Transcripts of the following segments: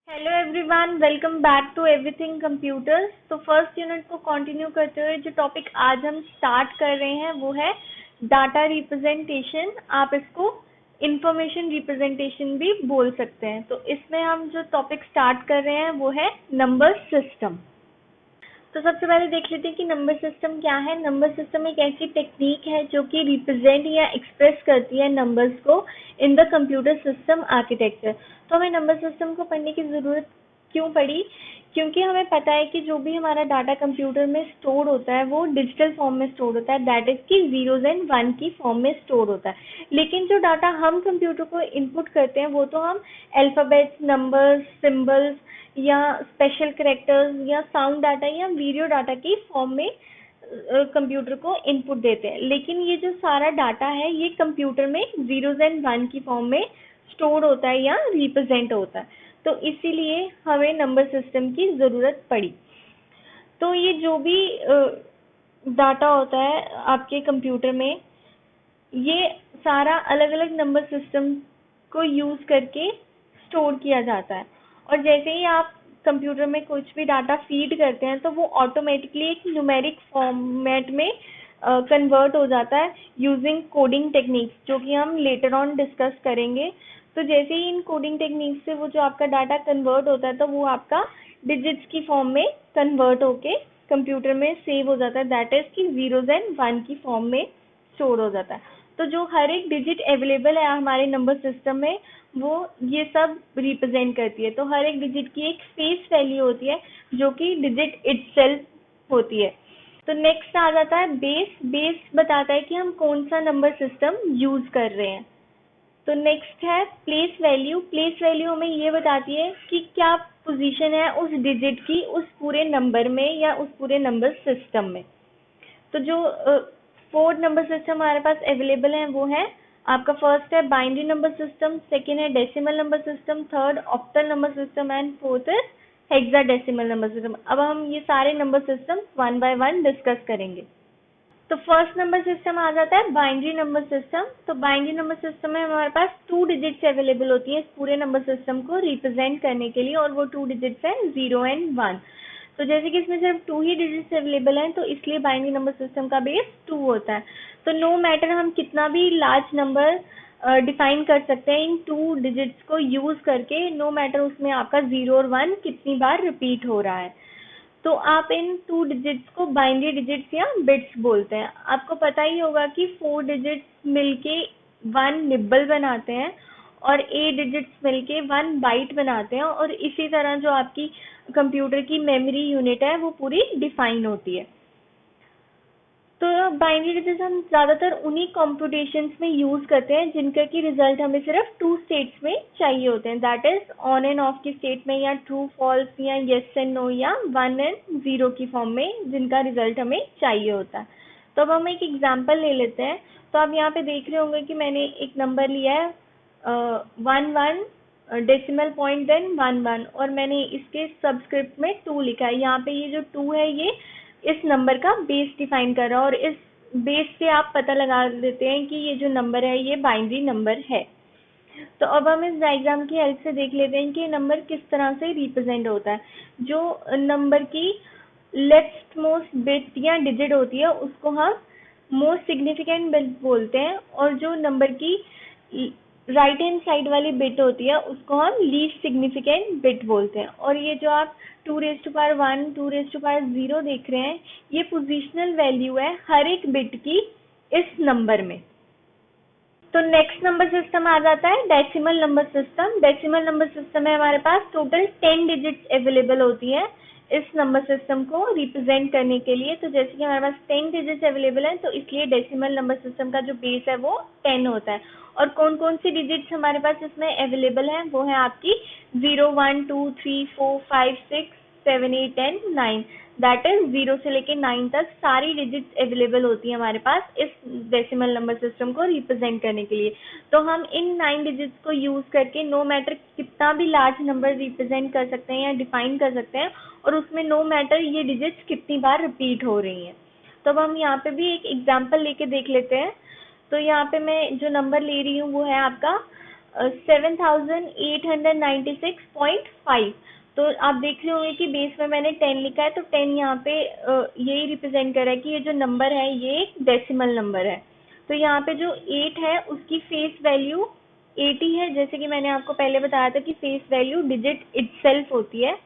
Hello everyone, welcome back to everything computers. तो first unit को continue करते हुए जो टॉपिक आज हम स्टार्ट कर रहे हैं वो है डाटा रिप्रेजेंटेशन। आप इसको इंफॉर्मेशन रिप्रेजेंटेशन भी बोल सकते हैं। तो इसमें हम जो टॉपिक स्टार्ट कर रहे हैं वो है नंबर सिस्टम। तो सबसे पहले देख लेते हैं कि नंबर सिस्टम क्या है। नंबर सिस्टम एक ऐसी टेक्निक है जो कि रिप्रेजेंट या एक्सप्रेस करती है नंबर्स को in the computer system architecture. तो हमें नंबर सिस्टम को पढ़ने की ज़रूरत क्यों पड़ी? क्योंकि हमें पता है कि जो भी हमारा डाटा कंप्यूटर में स्टोर होता है वो डिजिटल फॉर्म में स्टोर होता है, दैट इज कि जीरोज एंड वन की फॉर्म में स्टोर होता है। लेकिन जो डाटा हम कंप्यूटर को इनपुट करते हैं वो तो हम अल्फ़ाबेट्स, नंबर्स, सिंबल्स या स्पेशल करेक्टर्स या साउंड डाटा या वीडियो डाटा की फॉर्म में कंप्यूटर को इनपुट देते हैं। लेकिन ये जो सारा डाटा है ये कंप्यूटर में जीरोज एंड वन की फॉर्म में स्टोर होता है या रिप्रेजेंट होता है। तो इसीलिए हमें नंबर सिस्टम की ज़रूरत पड़ी। तो ये जो भी डाटा होता है आपके कंप्यूटर में, ये सारा अलग अलग नंबर सिस्टम को यूज़ करके स्टोर किया जाता है। और जैसे ही आप कंप्यूटर में कुछ भी डाटा फीड करते हैं तो वो ऑटोमेटिकली एक न्यूमेरिक फॉर्मेट में कन्वर्ट हो जाता है यूजिंग कोडिंग टेक्निक्स, जो कि हम लेटर ऑन डिस्कस करेंगे। तो जैसे ही इन कोडिंग टेक्निक से वो जो आपका डाटा कन्वर्ट होता है तो वो आपका डिजिट्स की फॉर्म में कन्वर्ट होके कंप्यूटर में सेव हो जाता है, दैट इज कि जीरोज एंड वन की फॉर्म में स्टोर हो जाता है। तो जो हर एक डिजिट अवेलेबल है हमारे नंबर सिस्टम में वो ये सब रिप्रेजेंट करती है। तो हर एक डिजिट की एक फेस वैल्यू होती है जो कि डिजिट इटसेल्फ होती है। तो नेक्स्ट आ जाता है बेस। बेस बताता है कि हम कौन सा नंबर सिस्टम यूज कर रहे हैं। तो नेक्स्ट है प्लेस वैल्यू। प्लेस वैल्यू हमें ये बताती है कि क्या पोजीशन है उस डिजिट की उस पूरे नंबर में या उस पूरे नंबर सिस्टम में। तो जो 4 नंबर सिस्टम हमारे पास अवेलेबल हैं वो है आपका फर्स्ट है बाइनरी नंबर सिस्टम, सेकेंड है decimal number system, third octal number system and fourth है हेक्साडेसिमल नंबर सिस्टम। अब हम ये सारे number system one by one discuss करेंगे। तो फर्स्ट नंबर सिस्टम आ जाता है बाइनरी नंबर सिस्टम। तो बाइनरी नंबर सिस्टम में हमारे पास 2 डिजिट्स अवेलेबल होती है इस पूरे नंबर सिस्टम को रिप्रेजेंट करने के लिए, और वो 2 डिजिट्स है 0 एंड 1। तो जैसे कि इसमें सिर्फ 2 ही डिजिट्स अवेलेबल हैं तो इसलिए बाइनरी नंबर सिस्टम का बेस 2 होता है। तो नो मैटर हम कितना भी लार्ज नंबर डिफाइन कर सकते हैं इन 2 डिजिट्स को यूज करके, नो मैटर उसमें आपका 0 और 1 कितनी बार रिपीट हो रहा है। तो आप इन 2 डिजिट्स को बाइनरी डिजिट्स या बिट्स बोलते हैं। आपको पता ही होगा कि 4 डिजिट्स मिलके 1 निब्बल बनाते हैं और 8 डिजिट्स मिलके 1 बाइट बनाते हैं, और इसी तरह जो आपकी कंप्यूटर की मेमोरी यूनिट है वो पूरी डिफाइन होती है। तो बाइनरी डिजिट्स हम ज़्यादातर उन्हीं कॉम्प्यूटेशंस में यूज़ करते हैं जिनका कि रिजल्ट हमें सिर्फ 2 स्टेट्स में चाहिए होते हैं, that is on end of की स्टेट में, या ट्रू फॉल्स या येस एंड नो या 1 एंड 0 की फॉर्म में जिनका रिजल्ट हमें चाहिए होता है। तो अब हम एक एग्जांपल ले लेते हैं। तो आप यहाँ पे देख रहे होंगे कि मैंने एक नंबर लिया है 1 डेसिमल पॉइंट देन 1 और मैंने इसके सबस्क्रिप्ट में 2 लिखा है। यहाँ पे ये जो 2 है ये इस नंबर का बेस डिफाइन कर रहा है, और इस बेस से आप पता लगा देते हैं कि ये जो नंबर है ये बाइनरी नंबर है। तो अब हम इस डायग्राम की हेल्प से देख लेते हैं कि ये नंबर किस तरह से रिप्रेजेंट होता है। जो नंबर की लेफ्ट मोस्ट बिट या डिजिट होती है उसको हम मोस्ट सिग्निफिकेंट बिट बोलते हैं, और जो नंबर की राइट हैंड साइड वाली बिट होती है उसको हम लीस्ट सिग्निफिकेंट बिट बोलते हैं। और ये जो आप 2⁻1 2⁻0 देख रहे हैं ये पोजिशनल वैल्यू है हर एक बिट की इस नंबर में। तो नेक्स्ट नंबर सिस्टम आ जाता है decimal number system. Decimal number system में हमारे पास टोटल 10 डिजिट्स अवेलेबल होती है इस नंबर सिस्टम को रिप्रेजेंट करने के लिए। तो जैसे कि हमारे पास 10 डिजिट्स अवेलेबल हैं तो इसलिए डेसिमल नंबर सिस्टम का जो बेस है वो 10 होता है। और कौन कौन सी डिजिट्स हमारे पास इसमें अवेलेबल हैं वो है आपकी 0 1 2 3 4 5 6 7 8 10 9, दैट इज 0 से लेके 9 तक सारी डिजिट्स अवेलेबल होती है हमारे पास इस डेसिमल नंबर सिस्टम को रिप्रेजेंट करने के लिए। तो हम इन 9 डिजिट्स को यूज करके नो मैटर कितना भी लार्ज नंबर रिप्रेजेंट कर सकते हैं या डिफाइन कर सकते हैं, और उसमें नो मैटर ये डिजिट्स कितनी बार रिपीट हो रही हैं। तो अब हम यहाँ पे भी एक एग्जाम्पल लेके देख लेते हैं। तो यहाँ पे मैं जो नंबर ले रही हूँ वो है आपका 7896.5। तो आप देख रहे होंगे कि बेस में मैंने 10 लिखा है, तो 10 यहाँ पे यही रिप्रेजेंट कर रहा है कि ये जो नंबर है ये एक डेसिमल नंबर है। तो यहाँ पे जो 8 है उसकी फेस वैल्यू 80 है, जैसे कि मैंने आपको पहले बताया था कि फेस वैल्यू डिजिट इटसेल्फ होती है,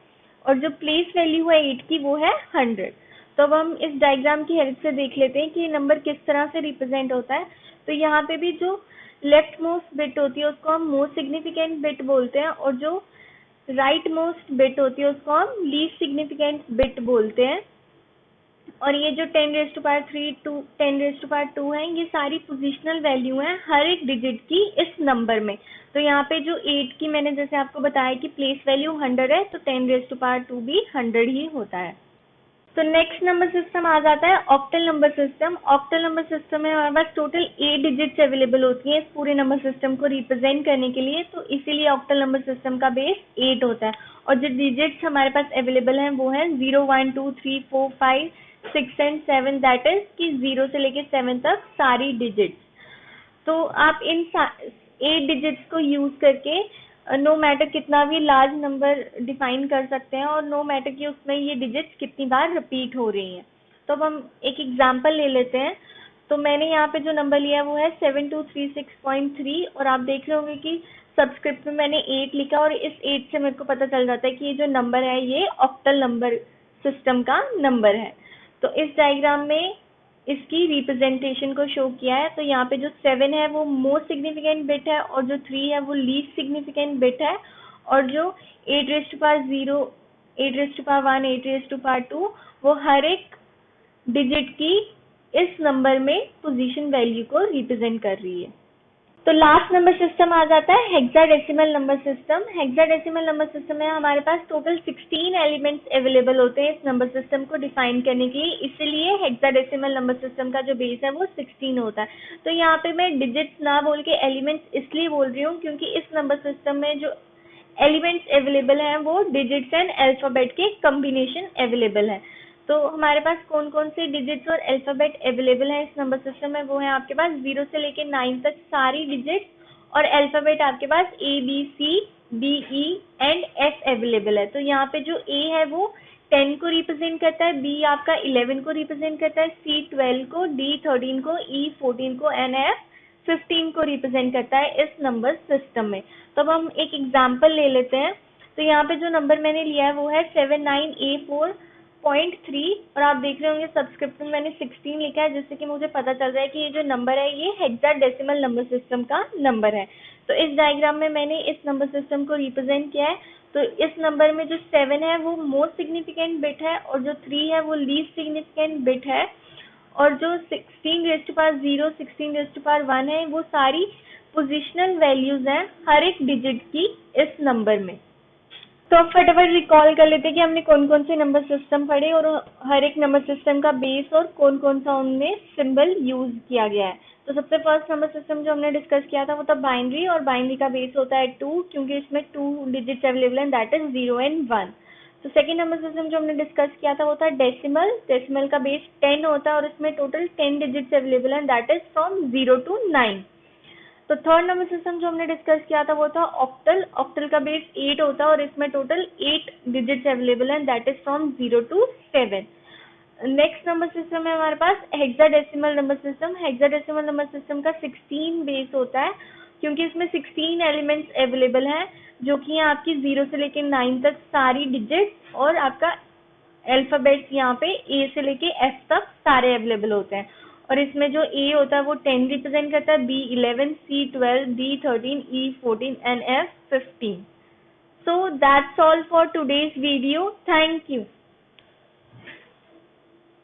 और जो प्लेस वैल्यू है 8 की वो है 100। तो अब हम इस डायग्राम की हेल्प से देख लेते हैं कि ये नंबर किस तरह से रिप्रेजेंट होता है। तो यहाँ पे भी जो लेफ्ट मोस्ट बिट होती है उसको हम मोस्ट सिग्निफिकेंट बिट बोलते हैं, और जो राइट मोस्ट बिट होती है उसको हम लीस्ट सिग्निफिकेंट बिट बोलते हैं। और ये जो 10⁻³ टू 10⁻² है, ये सारी पोजिशनल वैल्यू हैं हर एक डिजिट की इस नंबर में। तो यहाँ पे जो 8 की मैंने जैसे आपको बताया कि प्लेस वैल्यू 100 है, तो 10⁻² भी 100 ही होता है। तो नेक्स्ट नंबर सिस्टम आ जाता है octal number system. Octal number system में हमारे पास टोटल 8 डिजिट्स अवेलेबल होती हैं इस पूरे नंबर सिस्टम को रिप्रेजेंट करने के लिए, तो इसीलिए ऑक्टल नंबर सिस्टम का बेस 8 होता है। और जो डिजिट्स हमारे पास अवेलेबल हैं वो हैं 0, 1, 2, 3, 4, 5, 6 एंड 7, दैट इज कि 0 से लेके 7 तक सारी डिजिट्स। तो आप इन 8 डिजिट्स को यूज करके नो मैटर कितना भी लार्ज नंबर डिफाइन कर सकते हैं, और नो मैटर कि उसमें ये डिजिट्स कितनी बार रिपीट हो रही हैं। तो अब हम एक एग्जांपल ले लेते हैं। तो मैंने यहाँ पे जो नंबर लिया है वो है 7236.3, और आप देख रहे होंगे कि सब्सक्रिप्ट में मैंने 8 लिखा, और इस 8 से मेरे को पता चल जाता है कि ये जो नंबर है ये ऑक्टल नंबर सिस्टम का नंबर है। तो इस डायग्राम में इसकी रिप्रेजेंटेशन को शो किया है। तो यहाँ पे जो 7 है वो मोस्ट सिग्निफिकेंट बिट है, और जो 3 है वो लीस्ट सिग्निफिकेंट बिट है, और जो 8⁻0, 8⁻1, 8⁻2 वो हर एक डिजिट की इस नंबर में पोजीशन वैल्यू को रिप्रेजेंट कर रही है। तो लास्ट नंबर सिस्टम आ जाता है hexadecimal number system. Hexadecimal number system में हमारे पास टोटल 16 एलिमेंट्स अवेलेबल होते हैं इस नंबर सिस्टम को डिफाइन करने के लिए, इसलिए हेक्साडेसिमल नंबर सिस्टम का जो बेस है वो 16 होता है। तो यहाँ पे मैं डिजिट्स ना बोल के एलिमेंट्स इसलिए बोल रही हूँ क्योंकि इस नंबर सिस्टम में जो एलिमेंट्स अवेलेबल हैं वो डिजिट्स एंड अल्फाबेट के कॉम्बिनेशन अवेलेबल है। तो हमारे पास कौन कौन से डिजिट्स और अल्फाबेट अवेलेबल है इस नंबर सिस्टम में, वो है आपके पास 0 से लेके 9 तक सारी डिजिट्स, और अल्फाबेट आपके पास ABCDE एंड F अवेलेबल है। तो यहाँ पे जो A है वो 10 को रिप्रेजेंट करता है, B आपका 11 को रिप्रेजेंट करता है, C 12 को, D 13 को, E 14 को एंड F 15 को रिप्रेजेंट करता है इस नंबर सिस्टम में। तो अब हम एक एग्जाम्पल ले लेते हैं। तो यहाँ पे जो नंबर मैंने लिया है वो है 79A4.3, और आप देख रहे होंगे सब्सक्रिप्ट में मैंने 16 लिखा है, जिससे कि मुझे पता चल रहा है कि ये जो नंबर है ये हेक्साडेसिमल नंबर सिस्टम का नंबर है। तो इस डायग्राम में मैंने इस नंबर सिस्टम को रिप्रेजेंट किया है। तो इस नंबर में जो 7 है वो मोस्ट सिग्निफिकेंट बिट है, और जो 3 है वो लीस्ट सिग्निफिकेंट बिट है, और जो 16⁻0, 16⁻1 है वो सारी पोजिशनल वैल्यूज हैं हर एक डिजिट की इस नंबर में। तो अब फटाफट रिकॉल कर लेते हैं कि हमने कौन कौन से नंबर सिस्टम पढ़े, और हर एक नंबर सिस्टम का बेस और कौन कौन सा उनमें सिंबल यूज किया गया है। तो सबसे फर्स्ट नंबर सिस्टम जो हमने डिस्कस किया था वो था बाइनरी, और बाइनरी का बेस होता है 2, क्योंकि इसमें 2 डिजिट्स अवेलेबल हैं, दैट इज 0 एंड 1। तो सेकेंड नंबर सिस्टम जो हमने डिस्कस किया था वो था डेसिमल। डेसिमल का बेस 10 होता है, और इसमें टोटल 10 डिजिट्स अवेलेबल हैं, दैट इज फ्रॉम 0 to 9। तो थर्ड नंबर सिस्टम जो हमने डिस्कस किया था वो था ऑक्टल। ऑक्टल का बेस 8 होता है, और इसमें टोटल 8 डिजिट्स अवेलेबल हैं, that is from 0 to 7। Next number system है हमारे पास hexadecimal number system. Hexadecimal number system का 16 बेस होता है, क्योंकि इसमें 16 एलिमेंट्स अवेलेबल हैं, जो कि यहाँ आपकी 0 से लेके 9 तक सारी डिजिट्स, और आपका अल्फाबेट्स यहाँ पे A से लेके F तक सारे अवेलेबल होते हैं। और इसमें जो A होता है वो 10 रिप्रेजेंट करता है, B 11, C 12, D 13, E 14 and F 15। So that's all for today's video. Thank you.